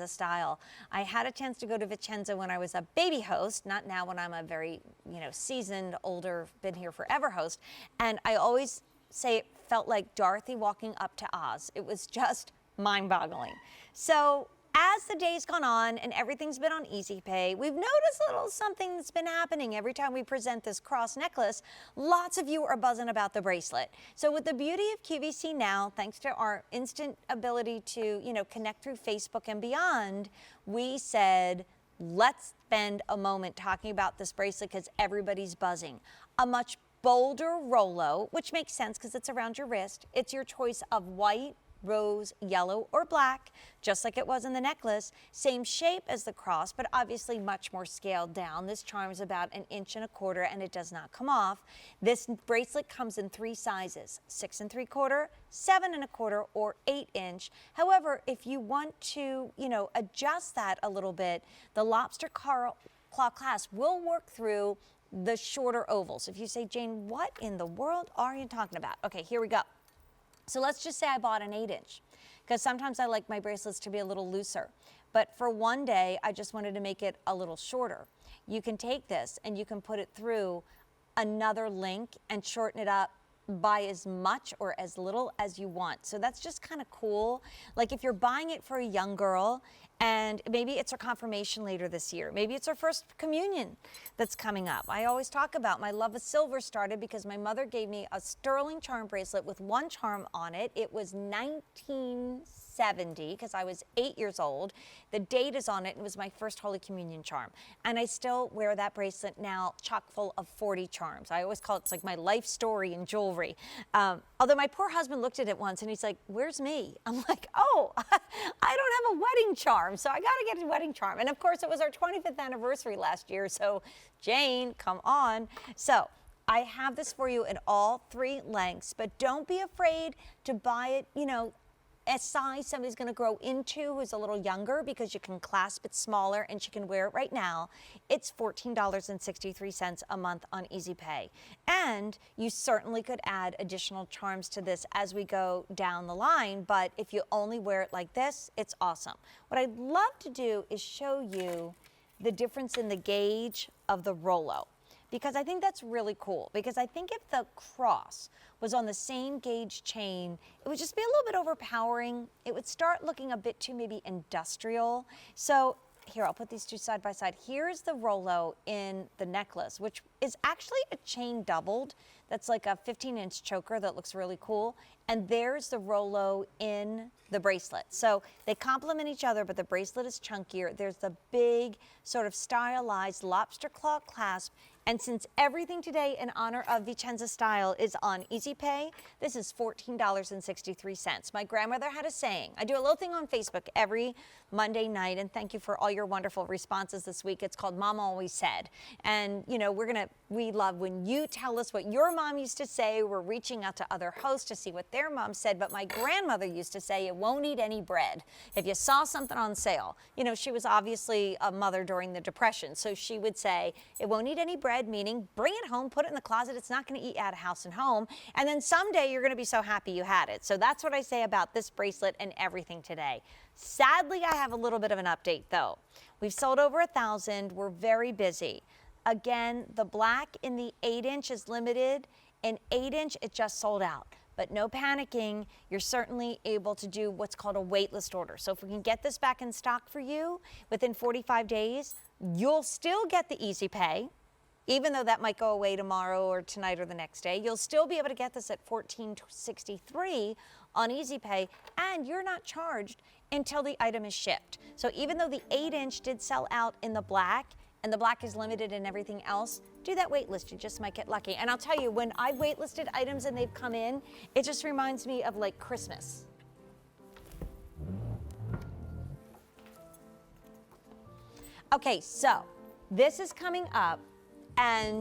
style. I had a chance to go to Vicenza when I was a baby host, not now when I'm a very, seasoned, older, been here forever host. And I always say it felt like Dorothy walking up to Oz. It was just mind-boggling. So as the day's gone on and everything's been on Easy Pay, we've noticed a little something that's been happening every time we present this cross necklace. Lots of you are buzzing about the bracelet. So with the beauty of QVC now, thanks to our instant ability to, connect through Facebook and beyond, we said, let's spend a moment talking about this bracelet because everybody's buzzing. A much bolder Rolo, which makes sense because it's around your wrist. It's your choice of white, rose, yellow, or black, just like it was in the necklace. Same shape as the cross, but obviously much more scaled down. This charm is about 1.25 inches and it does not come off. This bracelet comes in 3 sizes, 6 3/4, 7 1/4, or 8 inch. However, if you want to, adjust that a little bit, the lobster claw clasp will work through the shorter ovals. If you say, Jane, what in the world are you talking about? Okay, here we go. So let's just say I bought an 8 inch because sometimes I like my bracelets to be a little looser. But for one day, I just wanted to make it a little shorter. You can take this and you can put it through another link and shorten it up by as much or as little as you want. So that's just kind of cool. Like if you're buying it for a young girl and maybe it's her confirmation later this year, maybe it's her first communion that's coming up. I always talk about my love of silver started because my mother gave me a sterling charm bracelet with one charm on it. It was 1970 because I was 8 years old. The date is on it and it was my first Holy Communion charm. And I still wear that bracelet now chock full of 40 charms. I always call it, it's like my life story in jewelry. Although my poor husband looked at it once and he's like, where's me? I'm like, oh, I don't have a wedding charm, so I got to get a wedding charm. And of course, it was our 25th anniversary last year. So Jane, come on. So I have this for you in all 3 lengths, but don't be afraid to buy it, a size somebody's going to grow into who's a little younger because you can clasp it smaller and she can wear it right now. It's $14.63 a month on Easy Pay. And you certainly could add additional charms to this as we go down the line, but if you only wear it like this, it's awesome. What I'd love to do is show you the difference in the gauge of the Rolo, because I think that's really cool. Because I think if the cross was on the same gauge chain, it would just be a little bit overpowering. It would start looking a bit too maybe industrial. So here, I'll put these 2 side by side. Here's the Rolo in the necklace, which is actually a chain doubled. That's like a 15-inch choker that looks really cool. And there's the Rolo in the bracelet. So they complement each other, but the bracelet is chunkier. There's the big sort of stylized lobster claw clasp. And since everything today in honor of Vicenza style is on Easy Pay, this is $14.63. My grandmother had a saying. I do a little thing on Facebook every Monday night, and thank you for all your wonderful responses this week. It's called Mom Always Said. And, we love when you tell us what your mom used to say. We're reaching out to other hosts to see what their mom said. But my grandmother used to say, you won't eat any bread. If you saw something on sale, she was obviously a mother during the Depression. So she would say, it won't eat any bread, meaning bring it home, put it in the closet. It's not going to eat out of house and home. And then someday you're going to be so happy you had it. So that's what I say about this bracelet and everything today. Sadly, I have a little bit of an update though. We've sold over 1,000. We're very busy. Again, the black in the 8 inch is limited. In 8 inch, it just sold out. But no panicking, you're certainly able to do what's called a waitlist order. So if we can get this back in stock for you within 45 days, you'll still get the Easy Pay. Even though that might go away tomorrow or tonight or the next day, you'll still be able to get this at $14.63 on Easy Pay, and you're not charged until the item is shipped. So even though the 8 inch did sell out in the black, and the black is limited and everything else, do that wait list. You just might get lucky. And I'll tell you, when I've waitlisted items and they've come in, it just reminds me of like Christmas. Okay, so this is coming up, and